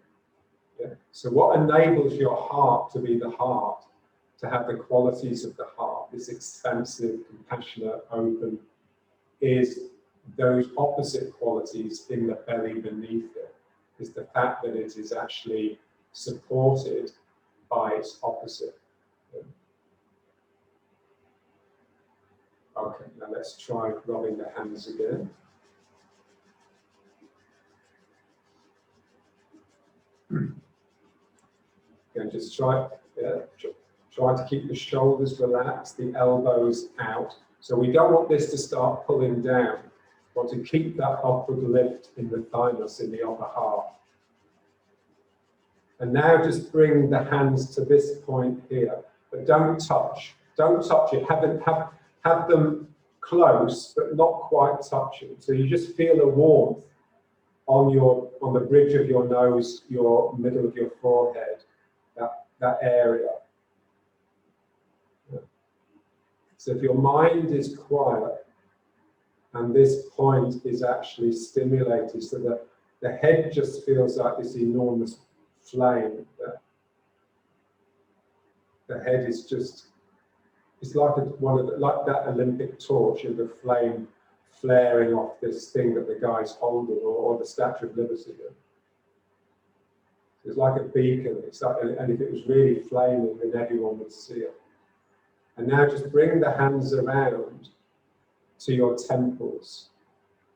Yeah? So what enables your heart to be the heart, to have the qualities of the heart, this expansive, compassionate, open, is those opposite qualities in the belly beneath it, is the fact that it is actually supported by its opposite. Yeah? Okay, now let's try rubbing the hands again. Again, just try to keep the shoulders relaxed, the elbows out. So we don't want this to start pulling down. We want to keep that upward lift in the thymus, in the upper half. And now just bring the hands to this point here, but don't touch. Don't touch it. Have them close, but not quite touching. So you just feel a warmth on the bridge of your nose, your middle of your forehead, that area. Yeah. So if your mind is quiet and this point is actually stimulated, so that the head just feels like this enormous flame. The head is just, it's like like that Olympic torch of the flame flaring off this thing that the guy's holding, or the Statue of Liberty. It's like a beacon. It's like, and if it was really flaming, then everyone would see it. And now just bring the hands around to your temples.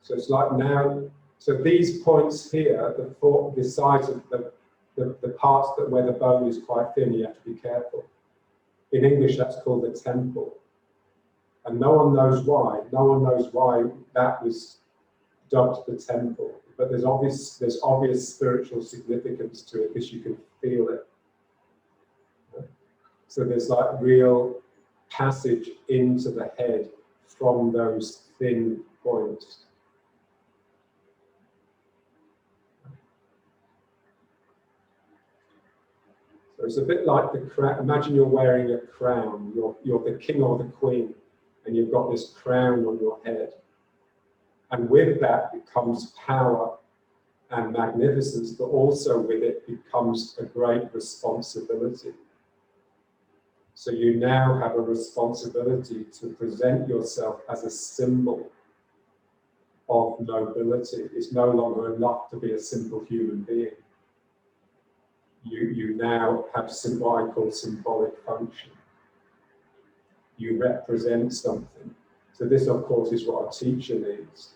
So it's like now, so these points here, the sides of the parts where the bone is quite thin, you have to be careful. In English, that's called the temple. And no one knows why. No one knows why that was dubbed the temple. But there's obvious spiritual significance to it because you can feel it. So there's like real passage into the head from those thin points. So it's a bit like the crown. Imagine you're wearing a crown. You're the king or the queen, and you've got this crown on your head. And with that, it comes power and magnificence, but also with it becomes a great responsibility. So you now have a responsibility to present yourself as a symbol of nobility. It's no longer enough to be a simple human being. You now have what I call symbolic function. You represent something. So this, of course, is what a teacher needs.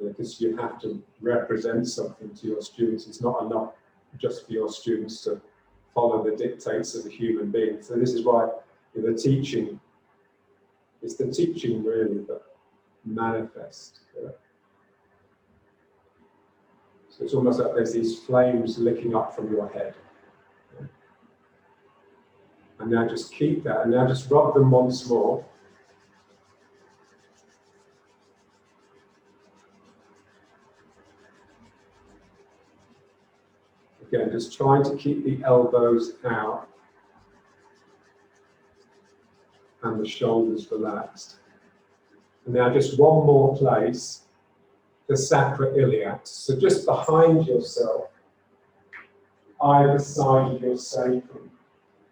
Because you have to represent something to your students. It's not enough just for your students to follow the dictates of a human being. So this is why the teaching, it's the teaching really that manifest. So it's almost like there's these flames licking up from your head. And now just keep that, and now just rub them once more. Again, just trying to keep the elbows out and the shoulders relaxed. And now just one more place, the sacroiliacs. So just behind yourself, either side of your sacrum.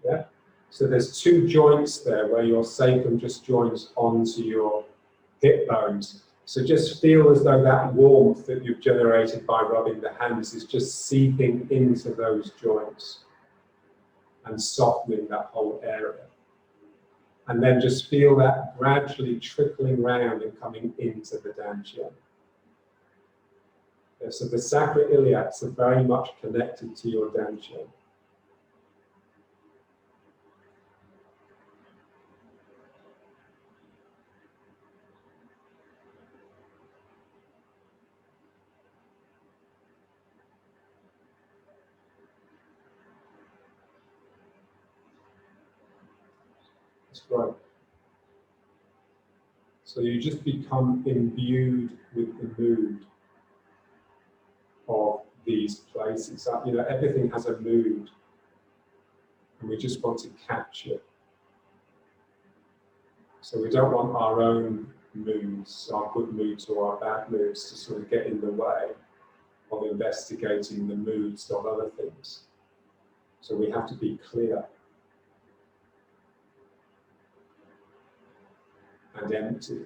Yeah? So there's two joints there where your sacrum just joins onto your hip bones. So just feel as though that warmth that you've generated by rubbing the hands is just seeping into those joints and softening that whole area. And then just feel that gradually trickling round and coming into the dantian. Yeah, so the sacroiliacs are very much connected to your dantian. That's great. So you just become imbued with the mood of these places. Everything has a mood, and we just want to catch it. So we don't want our own moods, our good moods or our bad moods, to sort of get in the way of investigating the moods of other things. So we have to be clear and empty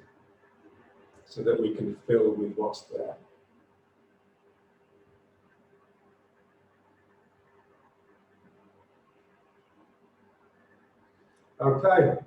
so that we can fill with what's there. Okay.